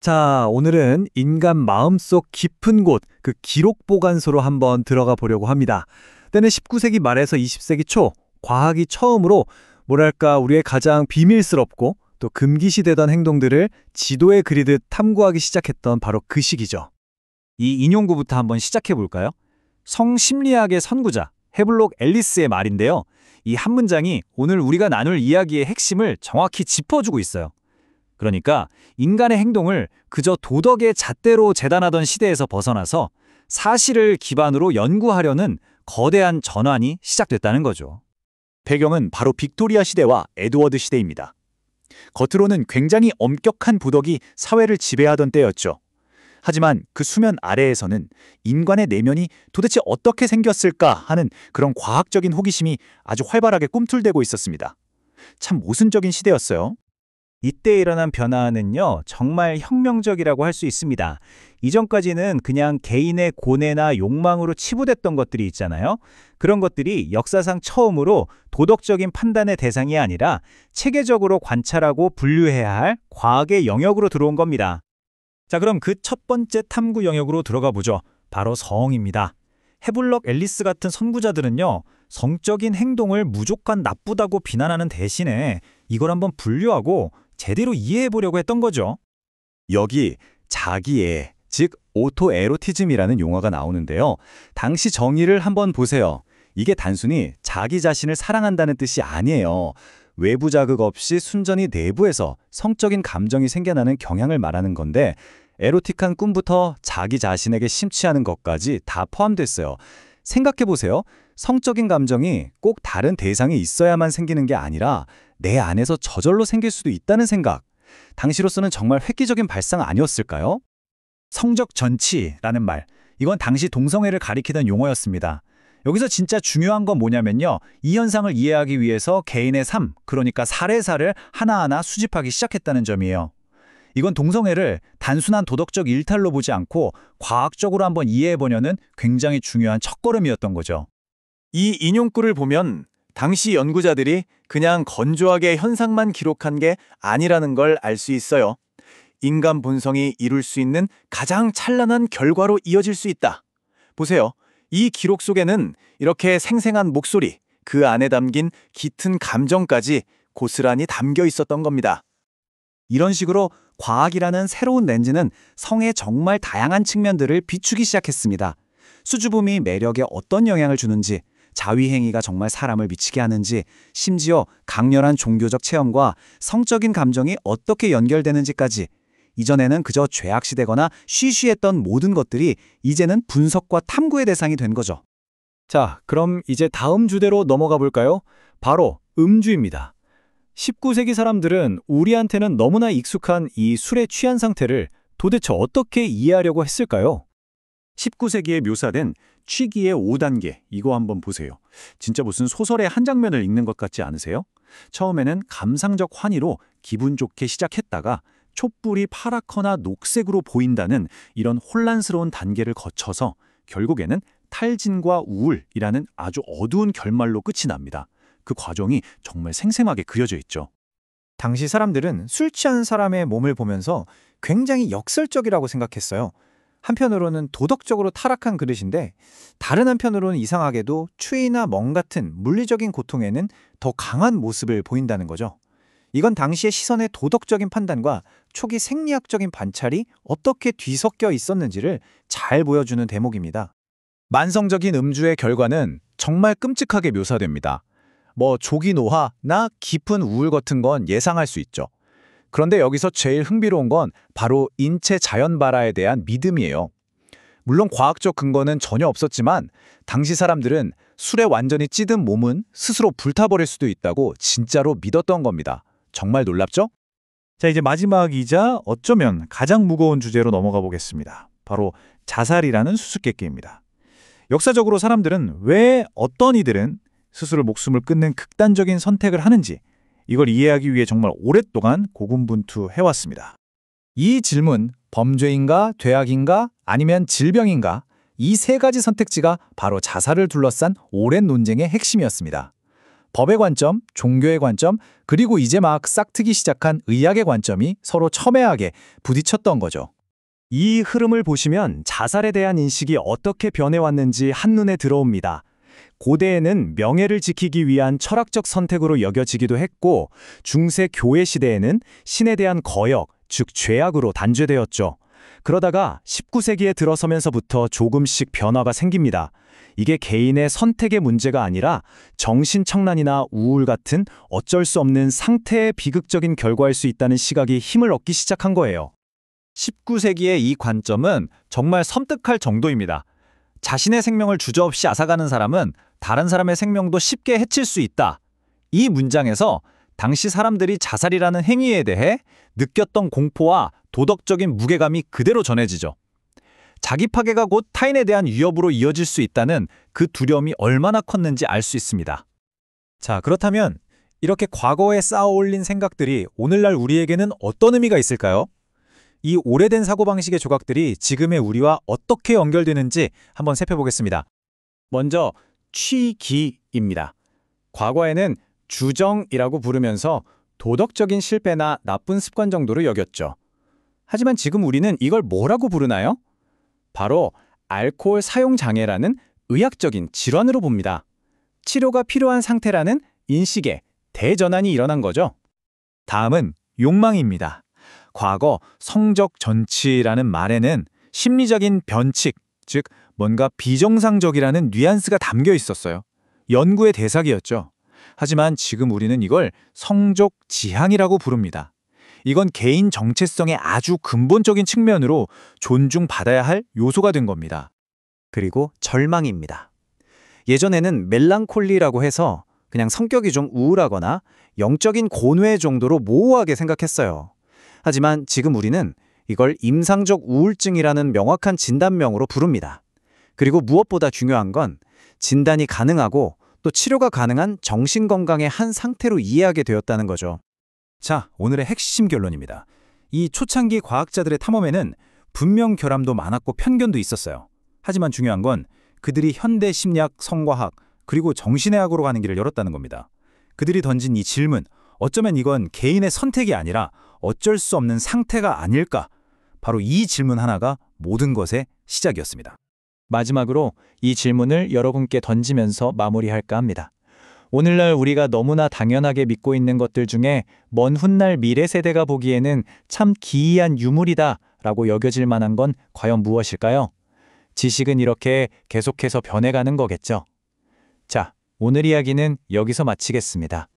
자, 오늘은 인간 마음속 깊은 곳, 그 기록 보관소로 한번 들어가 보려고 합니다. 때는 19세기 말에서 20세기 초, 과학이 처음으로 뭐랄까 우리의 가장 비밀스럽고 또 금기시되던 행동들을 지도에 그리듯 탐구하기 시작했던 바로 그 시기죠. 이 인용구부터 한번 시작해 볼까요? 성심리학의 선구자 헤블록 앨리스의 말인데요. 이 한 문장이 오늘 우리가 나눌 이야기의 핵심을 정확히 짚어주고 있어요. 그러니까 인간의 행동을 그저 도덕의 잣대로 재단하던 시대에서 벗어나서 사실을 기반으로 연구하려는 거대한 전환이 시작됐다는 거죠. 배경은 바로 빅토리아 시대와 에드워드 시대입니다. 겉으로는 굉장히 엄격한 도덕이 사회를 지배하던 때였죠. 하지만 그 수면 아래에서는 인간의 내면이 도대체 어떻게 생겼을까 하는 그런 과학적인 호기심이 아주 활발하게 꿈틀대고 있었습니다. 참 모순적인 시대였어요. 이때 일어난 변화는요, 정말 혁명적이라고 할 수 있습니다. 이전까지는 그냥 개인의 고뇌나 욕망으로 치부됐던 것들이 있잖아요. 그런 것들이 역사상 처음으로 도덕적인 판단의 대상이 아니라 체계적으로 관찰하고 분류해야 할 과학의 영역으로 들어온 겁니다. 자, 그럼 그 첫 번째 탐구 영역으로 들어가 보죠. 바로 성입니다. 헤블럭 앨리스 같은 선구자들은요, 성적인 행동을 무조건 나쁘다고 비난하는 대신에 이걸 한번 분류하고 제대로 이해해 보려고 했던 거죠. 여기 자기애, 즉 오토에로티즘이라는 용어가 나오는데요. 당시 정의를 한번 보세요. 이게 단순히 자기 자신을 사랑한다는 뜻이 아니에요. 외부 자극 없이 순전히 내부에서 성적인 감정이 생겨나는 경향을 말하는 건데, 에로틱한 꿈부터 자기 자신에게 심취하는 것까지 다 포함됐어요. 생각해보세요. 성적인 감정이 꼭 다른 대상이 있어야만 생기는 게 아니라 내 안에서 저절로 생길 수도 있다는 생각. 당시로서는 정말 획기적인 발상 아니었을까요? 성적 전치라는 말, 이건 당시 동성애를 가리키던 용어였습니다. 여기서 진짜 중요한 건 뭐냐면요, 이 현상을 이해하기 위해서 개인의 삶, 그러니까 사례사를 하나하나 수집하기 시작했다는 점이에요. 이건 동성애를 단순한 도덕적 일탈로 보지 않고 과학적으로 한번 이해해보려는 굉장히 중요한 첫걸음이었던 거죠. 이 인용구를 보면 당시 연구자들이 그냥 건조하게 현상만 기록한 게 아니라는 걸 알 수 있어요. 인간 본성이 이룰 수 있는 가장 찬란한 결과로 이어질 수 있다. 보세요. 이 기록 속에는 이렇게 생생한 목소리, 그 안에 담긴 깃은 감정까지 고스란히 담겨 있었던 겁니다. 이런 식으로 과학이라는 새로운 렌즈는 성의 정말 다양한 측면들을 비추기 시작했습니다. 수줍음이 매력에 어떤 영향을 주는지, 자위행위가 정말 사람을 미치게 하는지, 심지어 강렬한 종교적 체험과 성적인 감정이 어떻게 연결되는지까지, 이전에는 그저 죄악시되거나 쉬쉬했던 모든 것들이 이제는 분석과 탐구의 대상이 된 거죠. 자, 그럼 이제 다음 주제로 넘어가 볼까요? 바로 음주입니다. 19세기 사람들은 우리한테는 너무나 익숙한 이 술에 취한 상태를 도대체 어떻게 이해하려고 했을까요? 19세기에 묘사된 취기의 5단계, 이거 한번 보세요. 진짜 무슨 소설의 한 장면을 읽는 것 같지 않으세요? 처음에는 감상적 환희로 기분 좋게 시작했다가 촛불이 파랗거나 녹색으로 보인다는 이런 혼란스러운 단계를 거쳐서 결국에는 탈진과 우울이라는 아주 어두운 결말로 끝이 납니다. 그 과정이 정말 생생하게 그려져 있죠. 당시 사람들은 술 취한 사람의 몸을 보면서 굉장히 역설적이라고 생각했어요. 한편으로는 도덕적으로 타락한 그릇인데, 다른 한편으로는 이상하게도 추위나 멍 같은 물리적인 고통에는 더 강한 모습을 보인다는 거죠. 이건 당시의 시선의 도덕적인 판단과 초기 생리학적인 관찰이 어떻게 뒤섞여 있었는지를 잘 보여주는 대목입니다. 만성적인 음주의 결과는 정말 끔찍하게 묘사됩니다. 조기 노화나 깊은 우울 같은 건 예상할 수 있죠. 그런데 여기서 제일 흥미로운 건 바로 인체 자연 발화에 대한 믿음이에요. 물론 과학적 근거는 전혀 없었지만 당시 사람들은 술에 완전히 찌든 몸은 스스로 불타버릴 수도 있다고 진짜로 믿었던 겁니다. 정말 놀랍죠? 자, 이제 마지막이자 어쩌면 가장 무거운 주제로 넘어가 보겠습니다. 바로 자살이라는 수수께끼입니다. 역사적으로 사람들은 왜 어떤 이들은 스스로 목숨을 끊는 극단적인 선택을 하는지, 이걸 이해하기 위해 정말 오랫동안 고군분투해왔습니다. 이 질문, 범죄인가, 죄악인가, 아니면 질병인가, 이 세 가지 선택지가 바로 자살을 둘러싼 오랜 논쟁의 핵심이었습니다. 법의 관점, 종교의 관점, 그리고 이제 막 싹트기 시작한 의학의 관점이 서로 첨예하게 부딪혔던 거죠. 이 흐름을 보시면 자살에 대한 인식이 어떻게 변해왔는지 한눈에 들어옵니다. 고대에는 명예를 지키기 위한 철학적 선택으로 여겨지기도 했고, 중세 교회 시대에는 신에 대한 거역, 즉 죄악으로 단죄되었죠. 그러다가 19세기에 들어서면서부터 조금씩 변화가 생깁니다. 이게 개인의 선택의 문제가 아니라 정신청란이나 우울 같은 어쩔 수 없는 상태의 비극적인 결과일 수 있다는 시각이 힘을 얻기 시작한 거예요. 19세기의 이 관점은 정말 섬뜩할 정도입니다. 자신의 생명을 주저없이 앗아가는 사람은 다른 사람의 생명도 쉽게 해칠 수 있다. 이 문장에서 당시 사람들이 자살이라는 행위에 대해 느꼈던 공포와 도덕적인 무게감이 그대로 전해지죠. 자기 파괴가 곧 타인에 대한 위협으로 이어질 수 있다는 그 두려움이 얼마나 컸는지 알 수 있습니다. 자, 그렇다면 이렇게 과거에 쌓아올린 생각들이 오늘날 우리에게는 어떤 의미가 있을까요? 이 오래된 사고방식의 조각들이 지금의 우리와 어떻게 연결되는지 한번 살펴보겠습니다. 먼저 취기입니다. 과거에는 주정이라고 부르면서 도덕적인 실패나 나쁜 습관 정도로 여겼죠. 하지만 지금 우리는 이걸 뭐라고 부르나요? 바로 알코올 사용 장애라는 의학적인 질환으로 봅니다. 치료가 필요한 상태라는 인식의 대전환이 일어난 거죠. 다음은 욕망입니다. 과거 성적 전치라는 말에는 심리적인 변칙, 즉 뭔가 비정상적이라는 뉘앙스가 담겨 있었어요. 연구의 대상이었죠. 하지만 지금 우리는 이걸 성적 지향이라고 부릅니다. 이건 개인 정체성의 아주 근본적인 측면으로 존중받아야 할 요소가 된 겁니다. 그리고 절망입니다. 예전에는 멜랑콜리라고 해서 그냥 성격이 좀 우울하거나 영적인 고뇌 정도로 모호하게 생각했어요. 하지만 지금 우리는 이걸 임상적 우울증이라는 명확한 진단명으로 부릅니다. 그리고 무엇보다 중요한 건 진단이 가능하고 또 치료가 가능한 정신건강의 한 상태로 이해하게 되었다는 거죠. 자, 오늘의 핵심 결론입니다. 이 초창기 과학자들의 탐험에는 분명 결함도 많았고 편견도 있었어요. 하지만 중요한 건 그들이 현대 심리학, 성과학, 그리고 정신의학으로 가는 길을 열었다는 겁니다. 그들이 던진 이 질문, 어쩌면 이건 개인의 선택이 아니라 어쩔 수 없는 상태가 아닐까? 바로 이 질문 하나가 모든 것의 시작이었습니다. 마지막으로 이 질문을 여러분께 던지면서 마무리할까 합니다. 오늘날 우리가 너무나 당연하게 믿고 있는 것들 중에 먼 훗날 미래 세대가 보기에는 참 기이한 유물이다 라고 여겨질 만한 건 과연 무엇일까요? 지식은 이렇게 계속해서 변해가는 거겠죠. 자, 오늘 이야기는 여기서 마치겠습니다.